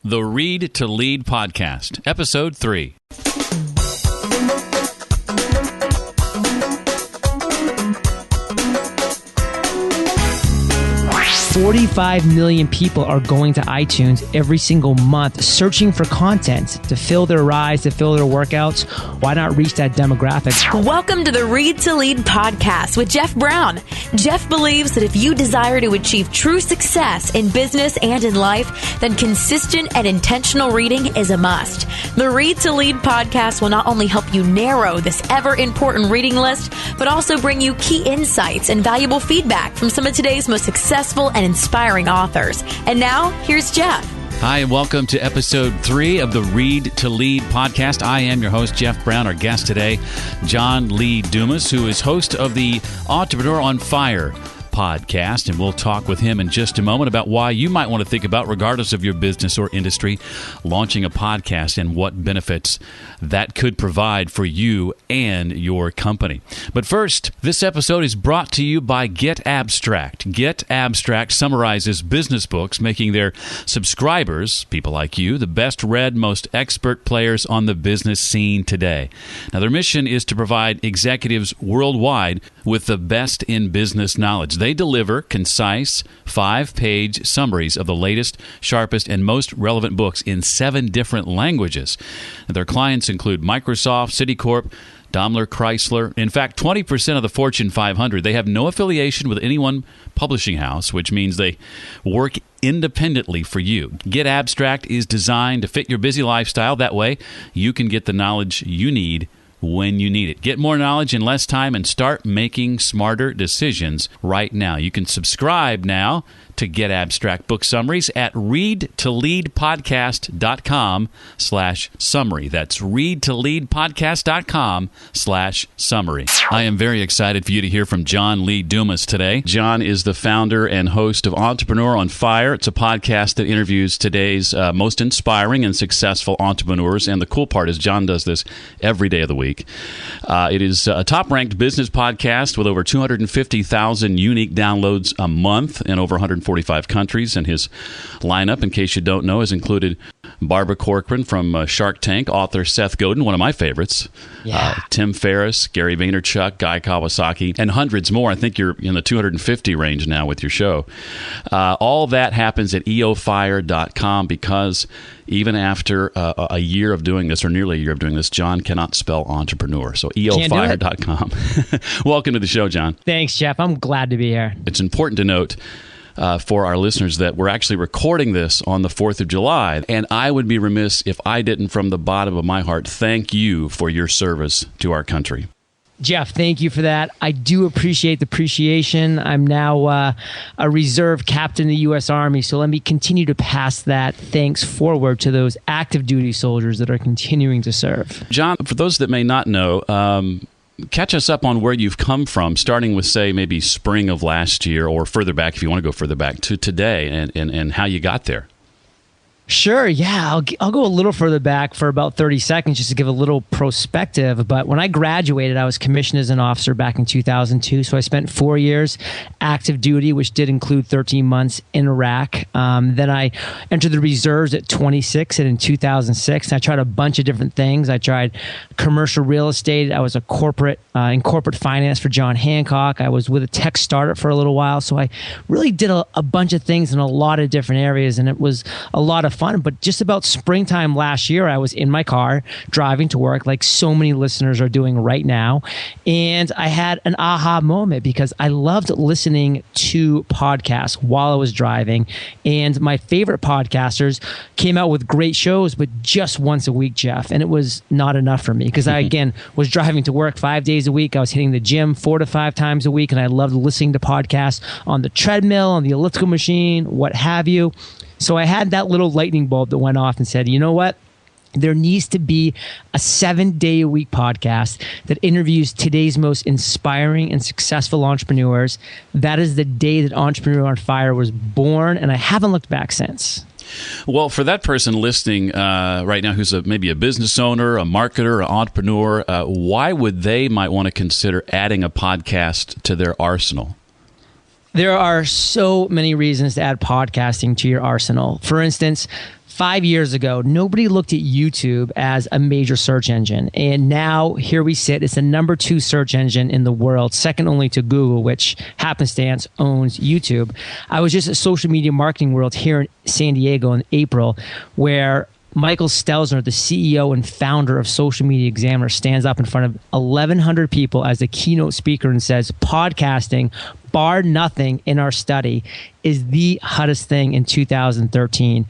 The Read to Lead Podcast, Episode 3. 45 million people are going to iTunes every single month searching for content to fill their rides, to fill their workouts. Why not reach that demographic? Welcome to the Read to Lead podcast with Jeff Brown. Jeff believes that if you desire to achieve true success in business and in life, then consistent and intentional reading is a must. The Read to Lead podcast will not only help you narrow this ever-important reading list, but also bring you key insights and valuable feedback from some of today's most successful and inspiring authors. And now, here's Jeff. Hi, and welcome to Episode 3 of the Read to Lead podcast. I am your host, Jeff Brown. Our guest today, John Lee Dumas, who is host of the Entrepreneur on Fire podcast, and we'll talk with him in just a moment about why you might want to think about, regardless of your business or industry, launching a podcast and what benefits that could provide for you and your company. But first, this episode is brought to you by Get Abstract. Get Abstract summarizes business books, making their subscribers, people like you, the best read, most expert players on the business scene today. Now, their mission is to provide executives worldwide with the best in business knowledge. They deliver concise 5-page summaries of the latest, sharpest, and most relevant books in 7 different languages. Their clients include Microsoft, Citicorp, Daimler Chrysler. In fact, 20% of the Fortune 500. They have no affiliation with any one publishing house, which means they work independently for you. Get Abstract is designed to fit your busy lifestyle. That way, you can get the knowledge you need when you need it. Get more knowledge in less time and start making smarter decisions right now. You can subscribe now to Get Abstract book summaries at readtoleadpodcast.com/summary. That's readtoleadpodcast.com/summary. I am very excited for you to hear from John Lee Dumas today. John is the founder and host of Entrepreneur on Fire. It's a podcast that interviews today's most inspiring and successful entrepreneurs. And the cool part is John does this every day of the week. It is a top-ranked business podcast with over 250,000 unique downloads a month in over 145 countries, and his lineup, in case you don't know, has included Barbara Corcoran from Shark Tank, author Seth Godin, one of my favorites, Tim Ferriss, Gary Vaynerchuk, Guy Kawasaki, and hundreds more. I think you're in the 250 range now with your show. All that happens at eofire.com because even after a year of doing this, or nearly a year of doing this, John cannot spell entrepreneur. So eofire.com. Welcome to the show, John. Thanks, Jeff. I'm glad to be here. It's important to note for our listeners that we're actually recording this on the 4th of July. And I would be remiss if I didn't, from the bottom of my heart, thank you for your service to our country. Jeff, thank you for that. I do appreciate the appreciation. I'm now a reserve captain in the U.S. Army, so let me continue to pass that thanks forward to those active duty soldiers that are continuing to serve. John, for those that may not know, catch us up on where you've come from, starting with, say, maybe spring of last year, or further back if you want to go further back, to today, and how you got there. Sure, yeah. I'll go a little further back for about 30 seconds just to give a little perspective. But when I graduated, I was commissioned as an officer back in 2002. So I spent 4 years active duty, which did include 13 months in Iraq. Then I entered the reserves at 26 and in 2006. I tried a bunch of different things. I tried commercial real estate. I was a corporate in corporate finance for John Hancock. I was with a tech startup for a little while. So I really did a bunch of things in a lot of different areas, and it was a lot of fun. But just about springtime last year, I was in my car driving to work, like so many listeners are doing right now. And I had an aha moment because I loved listening to podcasts while I was driving. And my favorite podcasters came out with great shows, but just once a week, Jeff. And it was not enough for me because I, again, was driving to work 5 days a week. I was hitting the gym 4 to 5 times a week. And I loved listening to podcasts on the treadmill, on the elliptical machine, what have you. So I had that little lightning bulb that went off and said, you know what? There needs to be a 7-day-a-week podcast that interviews today's most inspiring and successful entrepreneurs. That is the day that Entrepreneur on Fire was born, and I haven't looked back since. Well, for that person listening right now who's maybe a business owner, a marketer, an entrepreneur, why would they might want to consider adding a podcast to their arsenal? There are so many reasons to add podcasting to your arsenal. For instance, 5 years ago, nobody looked at YouTube as a major search engine. And now here we sit. It's the number 2 search engine in the world, second only to Google, which happenstance owns YouTube. I was just at Social Media Marketing World here in San Diego in April, where Michael Stelzner, the CEO and founder of Social Media Examiner, stands up in front of 1,100 people as the keynote speaker and says, podcasting, bar nothing in our study, is the hottest thing in 2013.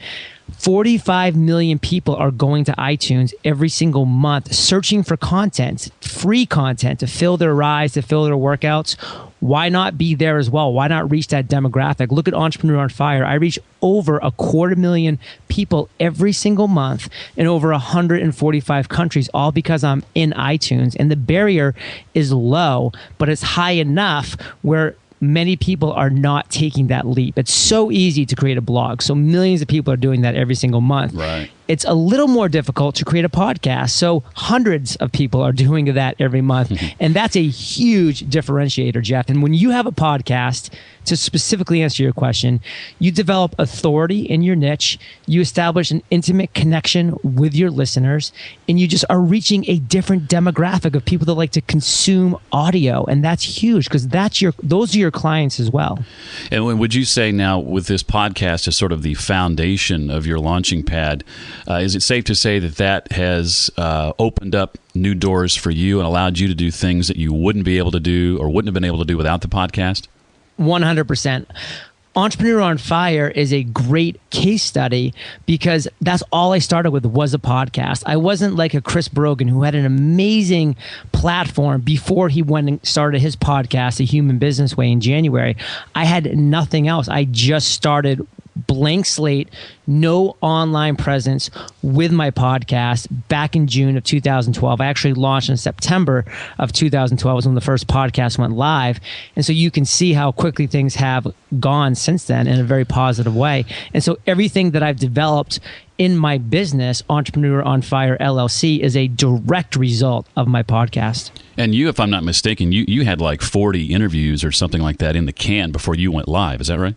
45 million people are going to iTunes every single month searching for content, free content to fill their rides, to fill their workouts. Why not be there as well? Why not reach that demographic? Look at Entrepreneur on Fire. I reach over 250,000 people every single month in over 145 countries, all because I'm in iTunes. And the barrier is low, but it's high enough where many people are not taking that leap. It's so easy to create a blog. So millions of people are doing that every single month. Right. It's a little more difficult to create a podcast. So hundreds of people are doing that every month. And that's a huge differentiator, Jeff. And when you have a podcast, to specifically answer your question, you develop authority in your niche, you establish an intimate connection with your listeners, and you just are reaching a different demographic of people that like to consume audio. And that's huge because those are your clients as well. And would you say now with this podcast as sort of the foundation of your launching pad, is it safe to say that has opened up new doors for you and allowed you to do things that you wouldn't be able to do or wouldn't have been able to do without the podcast? 100%. Entrepreneur on Fire is a great case study because that's all I started with was a podcast. I wasn't like a Chris Brogan who had an amazing platform before he went and started his podcast, The Human Business Way, in January. I had nothing else. I just started blank slate, no online presence with my podcast back in June of 2012. I actually launched in September of 2012 was when the first podcast went live. And so you can see how quickly things have gone since then in a very positive way. And so everything that I've developed in my business, Entrepreneur on Fire LLC, is a direct result of my podcast. And you, if I'm not mistaken, you had like 40 interviews or something like that in the can before you went live. Is that right?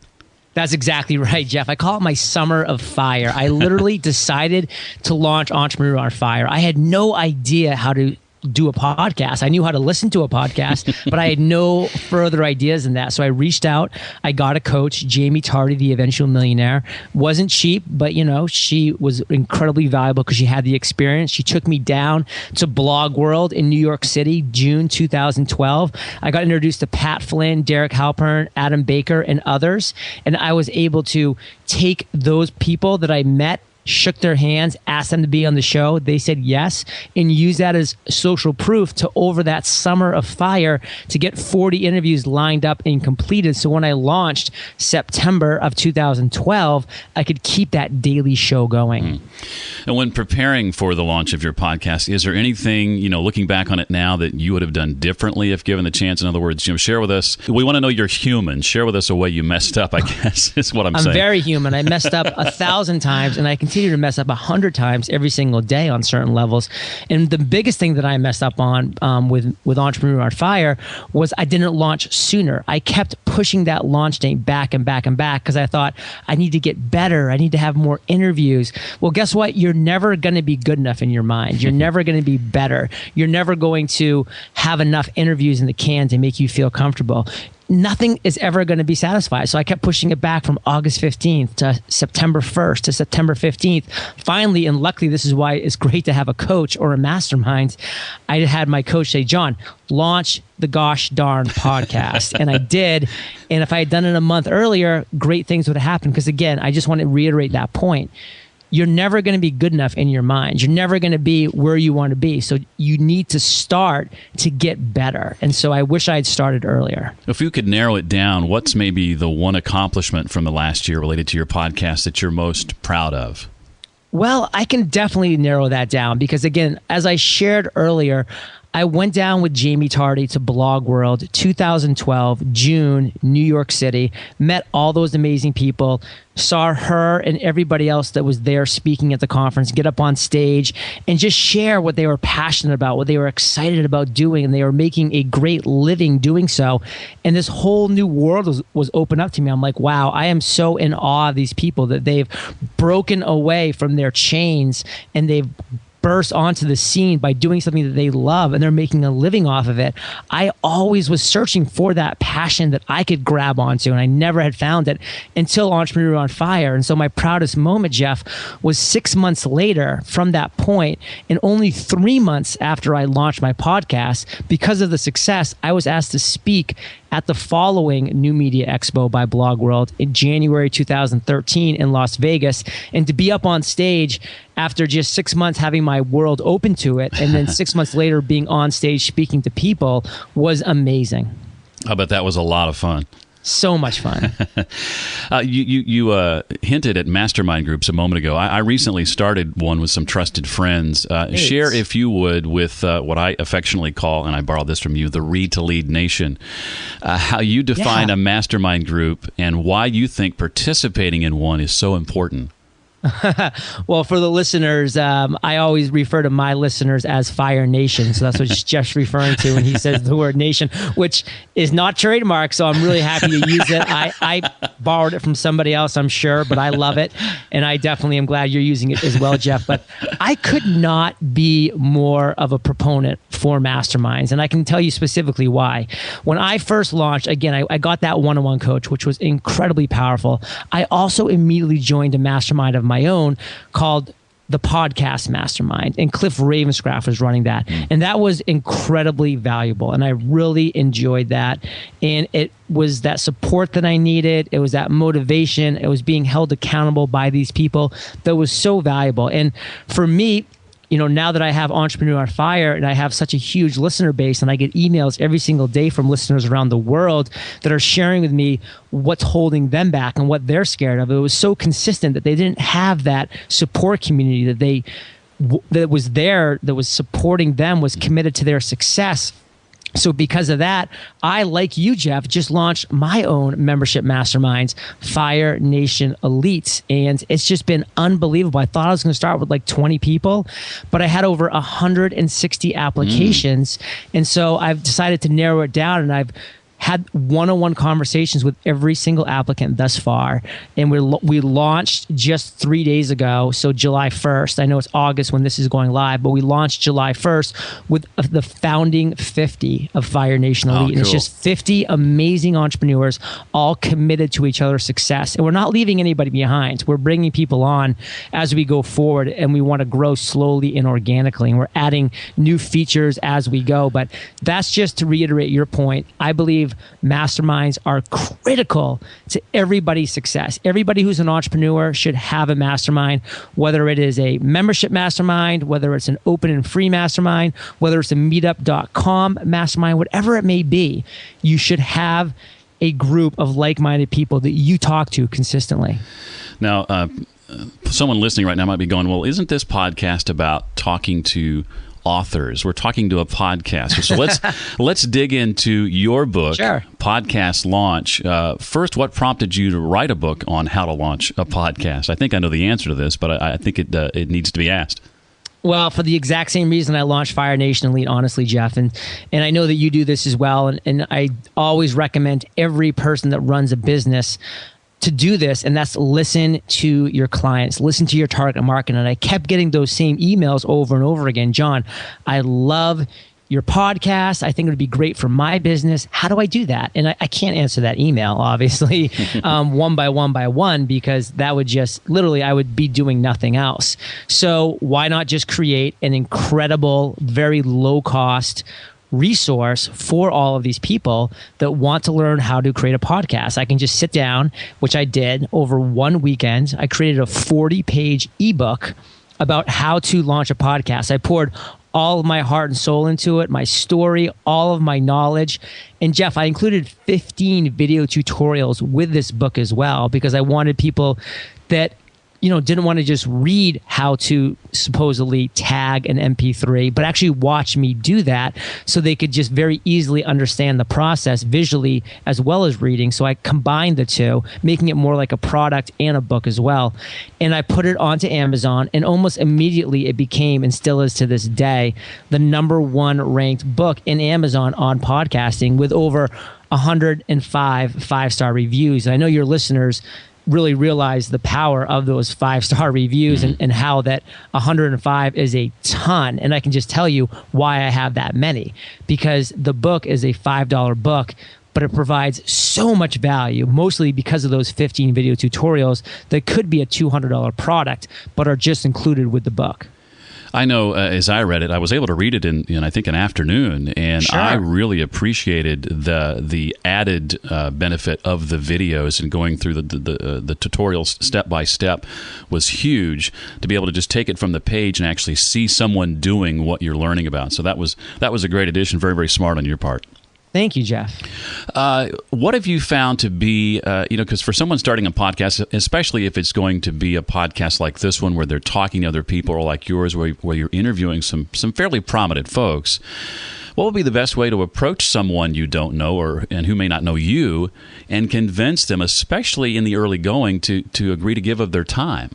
That's exactly right, Jeff. I call it my summer of fire. I literally decided to launch Entrepreneur on Fire. I had no idea how to do a podcast. I knew how to listen to a podcast, but I had no further ideas than that. So I reached out. I got a coach, Jamie Tardy, the eventual millionaire. Wasn't cheap, but she was incredibly valuable because she had the experience. She took me down to Blog World in New York City, June 2012. I got introduced to Pat Flynn, Derek Halpern, Adam Baker, and others. And I was able to take those people that I met, shook their hands, asked them to be on the show. They said yes, and use that as social proof to, over that summer of fire, to get 40 interviews lined up and completed. So when I launched September of 2012, I could keep that daily show going. And when preparing for the launch of your podcast, is there anything, looking back on it now, that you would have done differently if given the chance? In other words, share with us. We want to know you're human. Share with us a way you messed up, I guess, is what I'm saying. I'm very human. I messed up 1,000 times, and I continue to mess up 100 times every single day on certain levels. And the biggest thing that I messed up on with Entrepreneur on Fire was I didn't launch sooner. I kept pushing that launch date back and back and back because I thought I need to get better. I need to have more interviews. Well, guess what? You're never going to be good enough in your mind. You're never going to be better. You're never going to have enough interviews in the can to make you feel comfortable. Nothing is ever going to be satisfied. So I kept pushing it back from August 15th to September 1st to September 15th. Finally, and luckily, this is why it's great to have a coach or a mastermind. I had my coach say, John, launch the gosh darn podcast. And I did. And if I had done it a month earlier, great things would have happened. Because again, I just want to reiterate that point. You're never going to be good enough in your mind. You're never going to be where you want to be. So you need to start to get better. And so I wish I had started earlier. If you could narrow it down, what's maybe the one accomplishment from the last year related to your podcast that you're most proud of? Well, I can definitely narrow that down because, again, as I shared earlier, I went down with Jamie Tardy to Blog World 2012, June, New York City, met all those amazing people, saw her and everybody else that was there speaking at the conference get up on stage and just share what they were passionate about, what they were excited about doing, and they were making a great living doing so. And this whole new world was opened up to me. I'm like, wow, I am so in awe of these people that they've broken away from their chains and they've burst onto the scene by doing something that they love and they're making a living off of it. I always was searching for that passion that I could grab onto, and I never had found it until Entrepreneur on Fire. And so my proudest moment, Jeff, was 6 months later from that point, and only 3 months after I launched my podcast. Because of the success, I was asked to speak at the following New Media Expo by Blog World in January 2013 in Las Vegas. And to be up on stage after just 6 months having my world open to it, and then 6 months later being on stage speaking to people, was amazing. I bet that was a lot of fun. So much fun. You hinted at mastermind groups a moment ago. I recently started one with some trusted friends. Share, if you would, with what I affectionately call, and I borrowed this from you, the Read to Lead Nation, how you define a mastermind group and why you think participating in one is so important. Well, for the listeners, I always refer to my listeners as Fire Nation. So that's what Jeff's referring to when he says the word nation, which is not trademarked. So I'm really happy to use it. I borrowed it from somebody else, I'm sure, but I love it. And I definitely am glad you're using it as well, Jeff. But I could not be more of a proponent for masterminds. And I can tell you specifically why. When I first launched, again, I got that one-on-one coach, which was incredibly powerful. I also immediately joined a mastermind of my own called the Podcast Mastermind, and Cliff Ravenscraft was running that. And that was incredibly valuable, and I really enjoyed that. And it was that support that I needed. It was that motivation. It was being held accountable by these people that was so valuable. And for me, you know, now that I have Entrepreneur on Fire and I have such a huge listener base, and I get emails every single day from listeners around the world that are sharing with me what's holding them back and what they're scared of. It was so consistent that they didn't have that support community that was there, that was supporting them, was committed to their success. So because of that, I, like you, Jeff, just launched my own membership masterminds, Fire Nation Elites. And it's just been unbelievable. I thought I was going to start with like 20 people, but I had over 160 applications. And so I've decided to narrow it down, and I've had one-on-one conversations with every single applicant thus far. And we launched just 3 days ago, so July 1st. I know it's August when this is going live, but we launched July 1st with the founding 50 of Fire Nation Elite. And it's just 50 amazing entrepreneurs all committed to each other's success. And we're not leaving anybody behind. We're bringing people on as we go forward, and we want to grow slowly and organically. And we're adding new features as we go. But that's just to reiterate your point. I believe masterminds are critical to everybody's success. Everybody who's an entrepreneur should have a mastermind, whether it is a membership mastermind, whether it's an open and free mastermind, whether it's a meetup.com mastermind, whatever it may be. You should have a group of like-minded people that you talk to consistently. Now, someone listening right now might be going, well, isn't this podcast about talking to authors? We're talking to a podcaster. So let's dig into your book, Podcast Launch. First, what prompted you to write a book on how to launch a podcast? I think I know the answer to this, but I think it needs to be asked. Well, for the exact same reason I launched Fire Nation Elite, honestly, Jeff. And I know that you do this as well. And I always recommend every person that runs a business to do this, and that's listen to your clients, listen to your target market. And I kept getting those same emails over and over again. John, I love your podcast. I think it would be great for my business. How do I do that? And I can't answer that email, obviously, one by one, because that would just literally, I would be doing nothing else. So why not just create an incredible, very low cost resource for all of these people that want to learn how to create a podcast? I can just sit down, which I did over one weekend. I created a 40-page ebook about how to launch a podcast. I poured all of my heart and soul into it, my story, all of my knowledge. And Jeff, I included 15 video tutorials with this book as well, because I wanted people that didn't want to just read how to supposedly tag an MP3, but actually watch me do that so they could just very easily understand the process visually as well as reading. So I combined the two, making it more like a product and a book as well. And I put it onto Amazon, and almost immediately it became, and still is to this day, the #1 ranked book in Amazon on podcasting with over 105 5-star reviews. And I know your listeners really realize the power of those 5-star reviews and how that 105 is a ton. And I can just tell you why I have that many, because the book is a $5 book, but it provides so much value, mostly because of those 15 video tutorials that could be a $200 product, but are just included with the book. I know as I read it, I was able to read it in I think an afternoon, and Sure. I really appreciated the added benefit of the videos, and going through the tutorials step by step was huge, to be able to just take it from the page and actually see someone doing what you're learning about. So that was a great addition, very, very smart on your part. Thank you, Jeff. What have you found to be, because for someone starting a podcast, especially if it's going to be a podcast like this one where they're talking to other people, or like yours where you're interviewing some fairly prominent folks, what would be the best way to approach someone you don't know and who may not know you and convince them, especially in the early going, to agree to give of their time?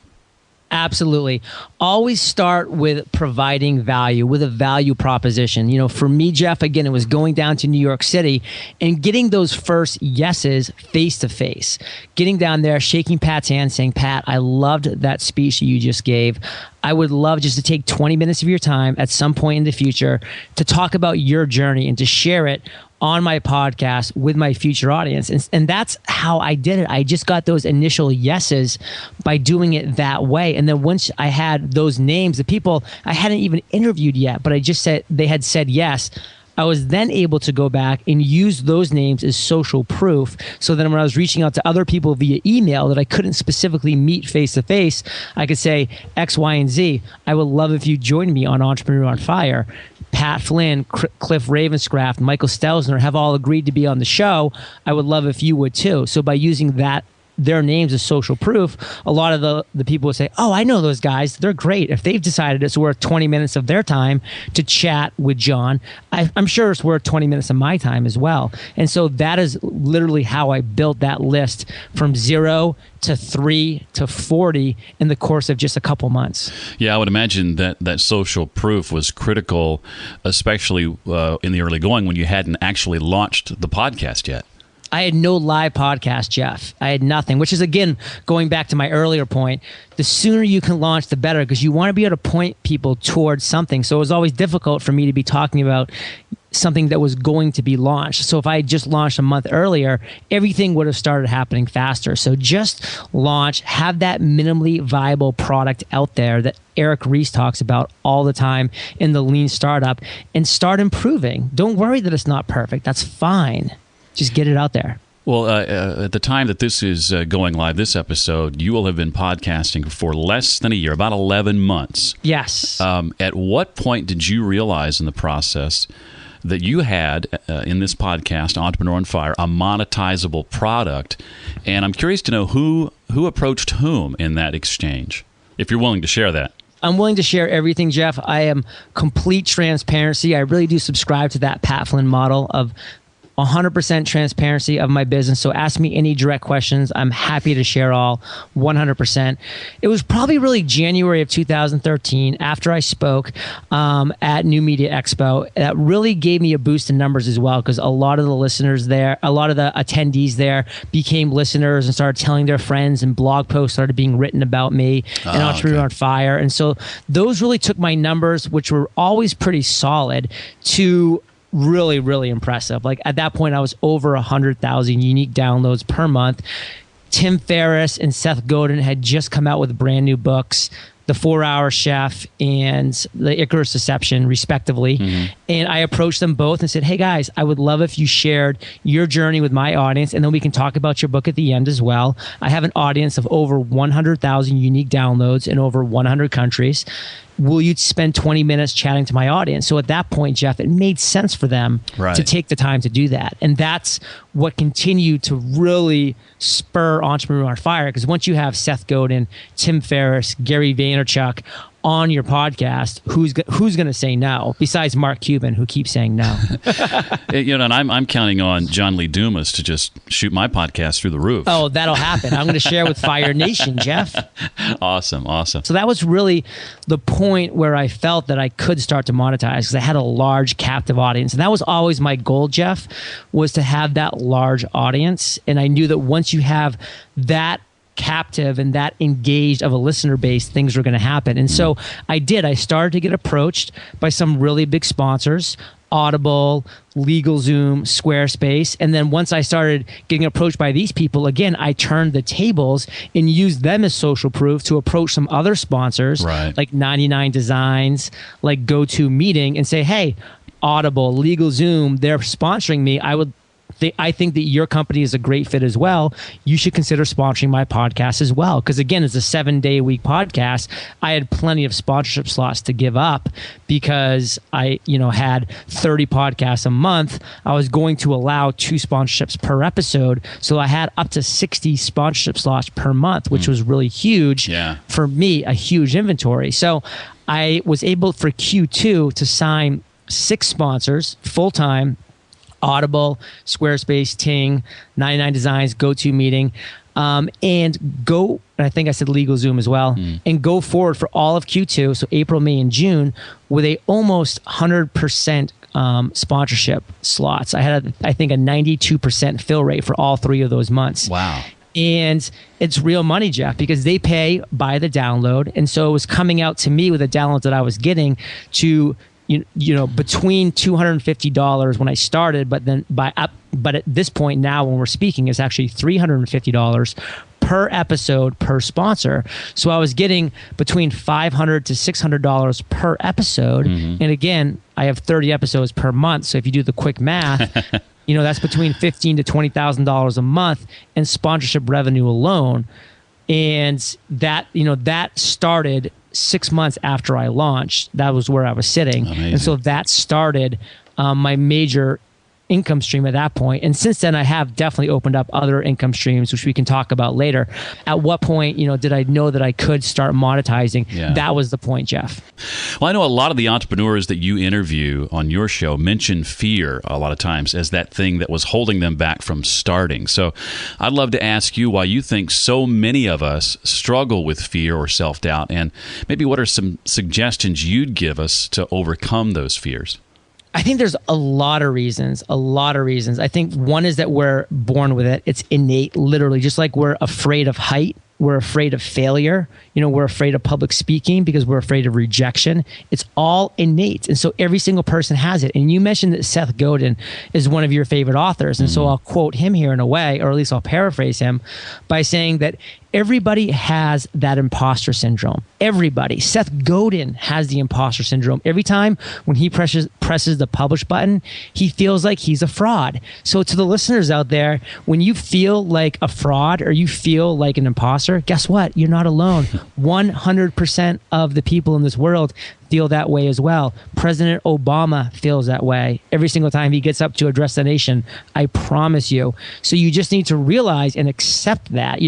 Absolutely. Always start with providing value, with a value proposition. For me, Jeff, again, it was going down to New York City and getting those first yeses face to face. Getting down there, shaking Pat's hand, saying, "Pat, I loved that speech that you just gave. I would love just to take 20 minutes of your time at some point in the future to talk about your journey and to share it on my podcast with my future audience." And that's how I did it. I just got those initial yeses by doing it that way. And then once I had those names, the people I hadn't even interviewed yet, but I just said they had said yes, I was then able to go back and use those names as social proof. So then when I was reaching out to other people via email that I couldn't specifically meet face to face, I could say X, Y, and Z. I would love if you joined me on Entrepreneur on Fire. Pat Flynn, Cliff Ravenscraft, Michael Stelzner have all agreed to be on the show. I would love if you would too. So by using their names as social proof, a lot of the people would say, "Oh, I know those guys. They're great. If they've decided it's worth 20 minutes of their time to chat with John, I'm sure it's worth 20 minutes of my time as well." And so that is literally how I built that list from 0 to 3 to 40 in the course of just a couple months. Yeah, I would imagine that social proof was critical, especially in the early going when you hadn't actually launched the podcast yet. I had no live podcast, Jeff. I had nothing, which is, again, going back to my earlier point, the sooner you can launch, the better, because you want to be able to point people towards something. So it was always difficult for me to be talking about something that was going to be launched. So if I had just launched a month earlier, everything would have started happening faster. So just launch, have that minimally viable product out there that Eric Ries talks about all the time in the Lean Startup, and start improving. Don't worry that it's not perfect. That's fine. Just get it out there. Well, at the time that this is going live, this episode, you will have been podcasting for less than a year, about 11 months. Yes. At what point did you realize in the process that you had, in this podcast, Entrepreneur on Fire, a monetizable product? And I'm curious to know who approached whom in that exchange, if you're willing to share that. I'm willing to share everything, Jeff. I am complete transparency. I really do subscribe to that Pat Flynn model of 100% transparency of my business. So ask me any direct questions. I'm happy to share all 100%. It was probably really January of 2013 after I spoke at New Media Expo. That really gave me a boost in numbers as well, because a lot of the listeners there, a lot of the attendees there became listeners and started telling their friends, and blog posts started being written about me and Entrepreneur on Fire. And so those really took my numbers, which were always pretty solid, to really, really impressive. Like at that point, I was over 100,000 unique downloads per month. Tim Ferriss and Seth Godin had just come out with brand new books, The 4-Hour Chef and The Icarus Deception, respectively. Mm-hmm. And I approached them both and said, "Hey guys, I would love if you shared your journey with my audience, and then we can talk about your book at the end as well. I have an audience of over 100,000 unique downloads in over 100 countries. will you spend 20 minutes chatting to my audience? So at that point, Jeff, it made sense for them to take the time to do that. And that's what continued to really spur Entrepreneur on Fire. Because once you have Seth Godin, Tim Ferriss, Gary Vaynerchuk on your podcast, who's going to say no besides Mark Cuban, who keeps saying no? And I'm counting on John Lee Dumas to just shoot my podcast through the roof. Oh, that'll happen. I'm going to share with Fire Nation, Jeff. Awesome. So that was really the point where I felt that I could start to monetize, because I had a large captive audience. And that was always my goal, Jeff, was to have that large audience. And I knew that once you have that captive and that engaged of a listener base, things were going to happen. And so I did. I started to get approached by some really big sponsors, Audible, LegalZoom, Squarespace. And then once I started getting approached by these people, again, I turned the tables and used them as social proof to approach some other sponsors, like 99 Designs, like GoToMeeting, and say, hey, Audible, LegalZoom, they're sponsoring me. I think that your company is a great fit as well. You should consider sponsoring my podcast as well. Because again, it's a 7-day-a-week podcast. I had plenty of sponsorship slots to give up because I, had 30 podcasts a month. I was going to allow 2 sponsorships per episode. So I had up to 60 sponsorship slots per month, which was really huge for me, a huge inventory. So I was able for Q2 to sign 6 sponsors full-time: Audible, Squarespace, Ting, 99 Designs, GoToMeeting, and I think I said LegalZoom as well, and go forward for all of Q2, so April, May, and June, with a almost 100% sponsorship slots. I had, I think, a 92% fill rate for all 3 of those months. Wow. And it's real money, Jeff, because they pay by the download. And so it was coming out to me with the downloads that I was getting to between $250 when I started, but at this point now when we're speaking, it's actually $350 per episode per sponsor. So I was getting between $500 to $600 per episode. And again, I have 30 episodes per month. So if you do the quick math, that's between $15,000 to $20,000 a month in sponsorship revenue alone. And that started 6 months after I launched. That was where I was sitting. Amazing. And so that started my major income stream at that point. And since then, I have definitely opened up other income streams, which we can talk about later. At what point, did I know that I could start monetizing? Yeah. That was the point, Jeff. Well, I know a lot of the entrepreneurs that you interview on your show mention fear a lot of times as that thing that was holding them back from starting. So I'd love to ask you why you think so many of us struggle with fear or self-doubt, and maybe what are some suggestions you'd give us to overcome those fears? I think there's a lot of reasons. I think one is that we're born with it. It's innate, literally, just like we're afraid of height. We're afraid of failure. We're afraid of public speaking because we're afraid of rejection. It's all innate. And so every single person has it. And you mentioned that Seth Godin is one of your favorite authors. And so I'll quote him here in a way, or at least I'll paraphrase him by saying that everybody has that imposter syndrome. Everybody. Seth Godin has the imposter syndrome. Every time when he presses the publish button, he feels like he's a fraud. So to the listeners out there, when you feel like a fraud or you feel like an imposter, guess what? You're not alone. 100% of the people in this world feel that way as well. President Obama feels that way every single time he gets up to address the nation. I promise you. So you just need to realize and accept that.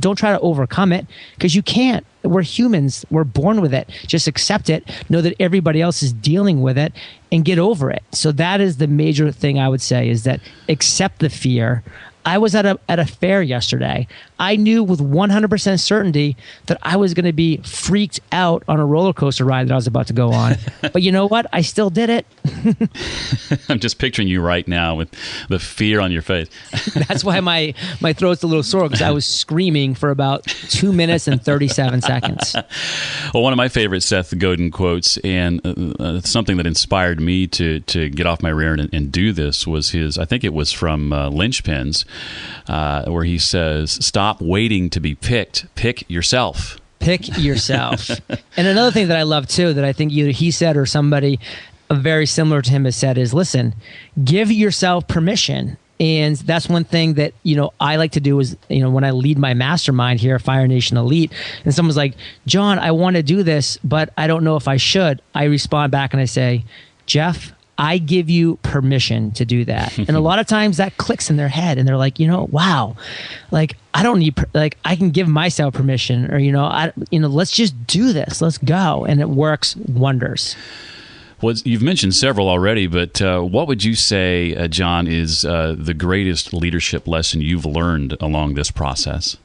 Don't try to overcome it, because you can't. We're humans. We're born with it. Just accept it. Know that everybody else is dealing with it and get over it. So that is the major thing I would say, is that accept the fear. I was at a fair yesterday. I knew with 100% certainty that I was going to be freaked out on a roller coaster ride that I was about to go on. But you know what? I still did it. I'm just picturing you right now with the fear on your face. That's why my throat's a little sore, because I was screaming for about 2 minutes and 37 seconds. Well, one of my favorite Seth Godin quotes, and something that inspired me to get off my rear and do this, was his, I think it was from Lynchpins, where he says, "Stop waiting to be picked. Pick yourself." Pick yourself. And another thing that I love too, that I think either he said or somebody very similar to him has said, is listen, give yourself permission And that's one thing that, I like to do is, when I lead my mastermind here at Fire Nation Elite, and someone's like, John, I want to do this, but I don't know if I should. I respond back and I say, Jeff, I give you permission to do that. And a lot of times that clicks in their head and they're like, wow, like I don't need, I can give myself permission, or, let's just do this. Let's go. And it works wonders. Well, you've mentioned several already, but what would you say, John, is the greatest leadership lesson you've learned along this process?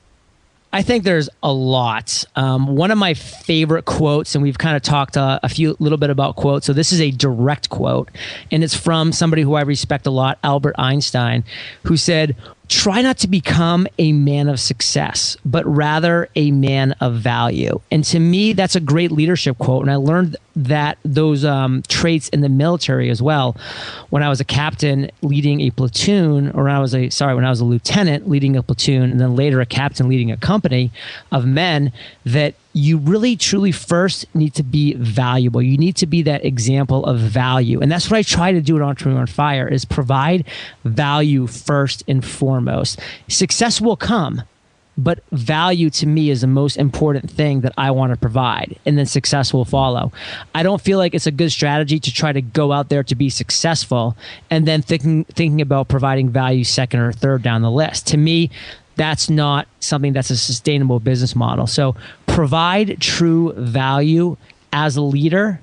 I think there's a lot. One of my favorite quotes, and we've kind of talked a little bit about quotes. So this is a direct quote, and it's from somebody who I respect a lot, Albert Einstein, who said, "Try not to become a man of success, but rather a man of value." And to me, that's a great leadership quote. And I learned that those traits in the military as well. When I was a captain leading a platoon, or when I was a lieutenant leading a platoon, and then later a captain leading a company of men, that you really truly first need to be valuable. You need to be that example of value. And that's what I try to do at Entrepreneur on Fire, is provide value first and foremost. Success will come, but value to me is the most important thing that I want to provide, and then success will follow. I don't feel like it's a good strategy to try to go out there to be successful and then thinking about providing value second or third down the list. To me, that's not something that's a sustainable business model. So provide true value as a leader,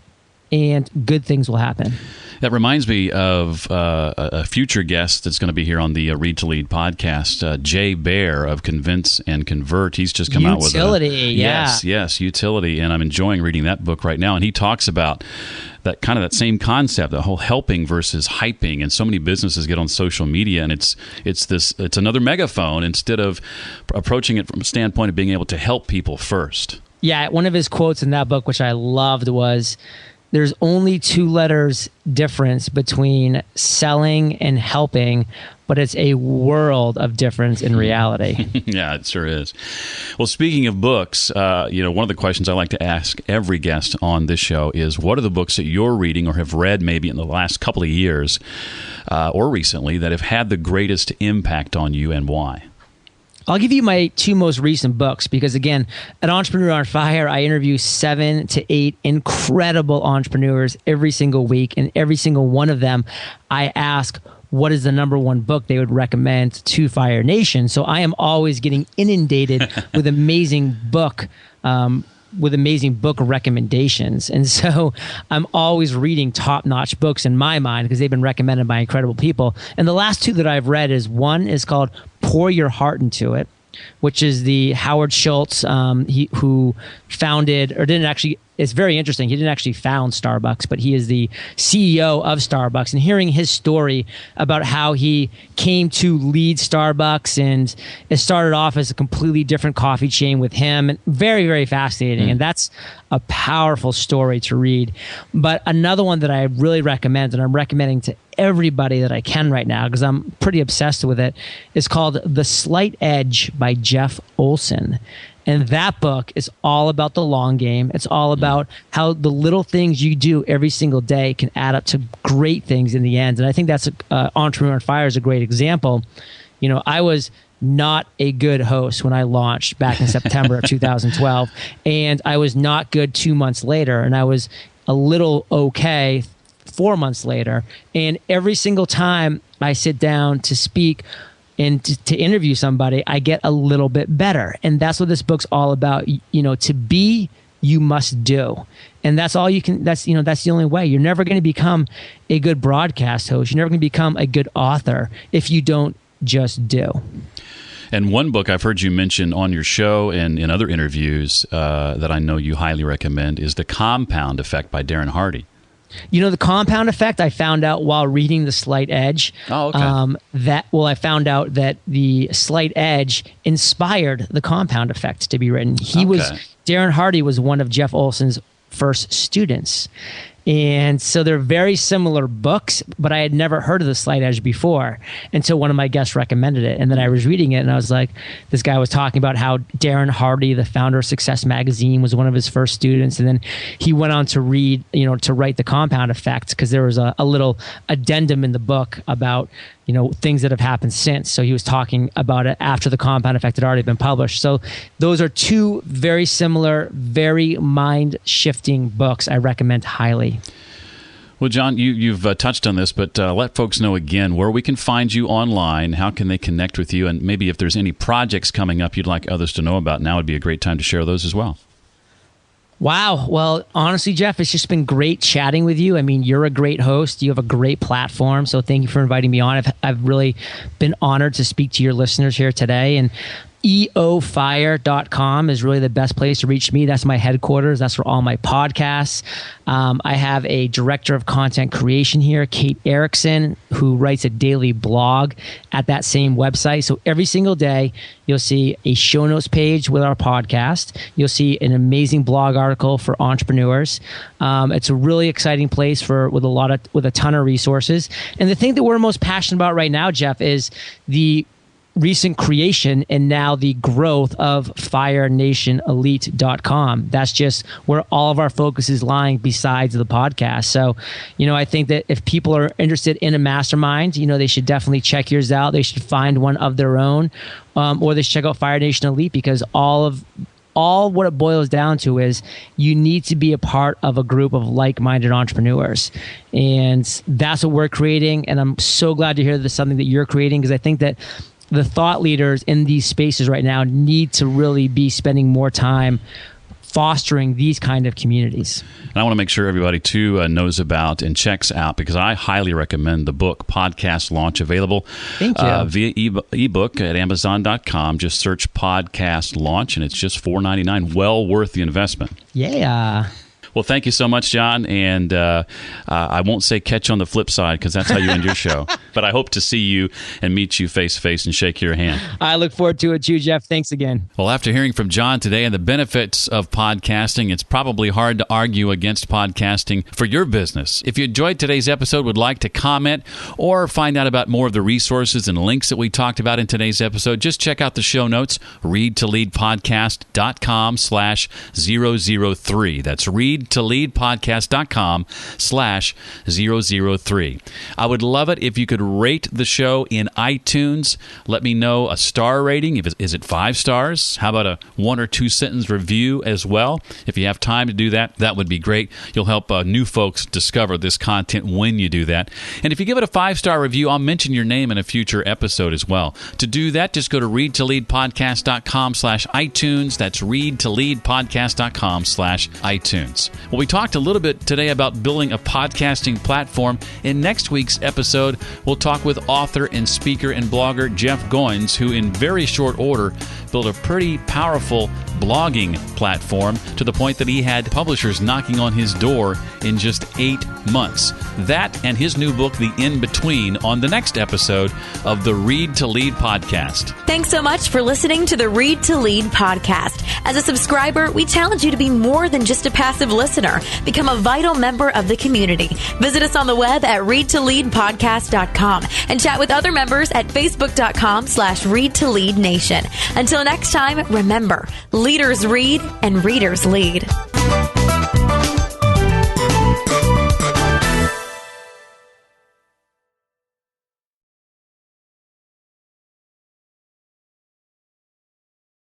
and good things will happen. That reminds me of a future guest that's going to be here on the Read to Lead podcast, Jay Baer of Convince and Convert. He's just come out with Utility, Yes, Utility, and I'm enjoying reading that book right now. And he talks about that same concept, the whole helping versus hyping. And so many businesses get on social media, and it's another megaphone instead of approaching it from a standpoint of being able to help people first. Yeah, one of his quotes in that book, which I loved, was, "There's only 2 letters difference between selling and helping, but it's a world of difference in reality." Yeah, it sure is. Well, speaking of books, one of the questions I like to ask every guest on this show is, what are the books that you're reading or have read maybe in the last couple of years or recently that have had the greatest impact on you, and why? I'll give you my 2 most recent books because, again, at Entrepreneur on Fire, I interview 7 to 8 incredible entrepreneurs every single week. And every single one of them, I ask, what is the number 1 book they would recommend to Fire Nation? So I am always getting inundated with amazing book recommendations. And so I'm always reading top-notch books in my mind because they've been recommended by incredible people. And the last 2 that I've read one is called Pour Your Heart Into It, which is the Howard Schultz, who founded, or didn't actually, it's very interesting. He didn't actually found Starbucks, but he is the CEO of Starbucks. And hearing his story about how he came to lead Starbucks, and it started off as a completely different coffee chain with him. And very, very fascinating. And that's a powerful story to read. But another one that I really recommend, and I'm recommending to everybody that I can right now because I'm pretty obsessed with it, is called The Slight Edge by Jeff Olson. And that book is all about the long game. It's all about how the little things you do every single day can add up to great things in the end. And I think that's Entrepreneur on Fire is a great example. I was not a good host when I launched back in September of 2012. And I was not good 2 months later. And I was a little okay 4 months later. And every single time I sit down to speak and to interview somebody, I get a little bit better. And that's what this book's all about. To be, you must do. And that's all you can, that's the only way. You're never going to become a good broadcast host. You're never going to become a good author if you don't just do. And one book I've heard you mention on your show and in other interviews that I know you highly recommend is The Compound Effect by Darren Hardy. The compound effect, I found out while reading The Slight Edge. Oh, okay. I found out that The Slight Edge inspired The Compound Effect to be written. Darren Hardy was one of Jeff Olson's first students. And so they're very similar books, but I had never heard of The Slight Edge before until one of my guests recommended it. And then I was reading it and I was like, this guy was talking about how Darren Hardy, the founder of Success Magazine, was one of his first students. And then he went on to read, to write The Compound Effect, because there was a little addendum in the book about things that have happened since. So he was talking about it after The Compound Effect had already been published. So those are two very similar, very mind-shifting books I recommend highly. Well, John, you've touched on this, but let folks know again where we can find you online. How can they connect with you? And maybe if there's any projects coming up you'd like others to know about, now would be a great time to share those as well. Wow. Well, honestly, Jeff, it's just been great chatting with you. I mean, you're a great host. You have a great platform. So thank you for inviting me on. I've really been honored to speak to your listeners here today. And eofire.com is really the best place to reach me. That's my headquarters. That's for all my podcasts. I have a director of content creation here, Kate Erickson, who writes a daily blog at that same website. So every single day, you'll see a show notes page with our podcast. You'll see an amazing blog article for entrepreneurs. It's a really exciting place with a ton of resources. And the thing that we're most passionate about right now, Jeff, is the recent creation and now the growth of FireNationElite.com. That's just where all of our focus is lying besides the podcast. So, I think that if people are interested in a mastermind, they should definitely check yours out. They should find one of their own, or they should check out Fire Nation Elite, because all what it boils down to is you need to be a part of a group of like-minded entrepreneurs. And that's what we're creating. And I'm so glad to hear that it's something that you're creating, because I think that the thought leaders in these spaces right now need to really be spending more time fostering these kind of communities. And I want to make sure everybody, too, knows about and checks out, because I highly recommend the book, Podcast Launch, available via ebook at Amazon.com. Just search Podcast Launch, and it's just $4.99. Well worth the investment. Yeah. Well, thank you so much, John. And I won't say catch on the flip side, because that's how you end your show. But I hope to see you and meet you face to face and shake your hand. I look forward to it too, Jeff. Thanks again. Well, after hearing from John today and the benefits of podcasting, it's probably hard to argue against podcasting for your business. If you enjoyed today's episode, would like to comment or find out about more of the resources and links that we talked about in today's episode, just check out the show notes, readtoleadpodcast.com/003. That's readtoleadpodcast.com/003. I would love it if you could rate the show in iTunes. Let me know a star rating. Is it 5 stars? How about a 1 or 2 sentence review as well? If you have time to do that, that would be great. You'll help new folks discover this content when you do that. And if you give it a 5-star review, I'll mention your name in a future episode as well. To do that, just go to readtoleadpodcast.com/iTunes. That's readtoleadpodcast.com/iTunes. Well, we talked a little bit today about building a podcasting platform. In next week's episode, we'll talk with author and speaker and blogger Jeff Goins, who in very short order built a pretty powerful blogging platform to the point that he had publishers knocking on his door in just 8 months. That and his new book, The In-Between, on the next episode of the Read to Lead podcast. Thanks so much for listening to the Read to Lead podcast. As a subscriber, we challenge you to be more than just a passive listener. Become a vital member of the community. Visit us on the web at readtoleadpodcast.com and chat with other members at facebook.com/readtoleadnation. Until next time, remember, leaders read and readers lead.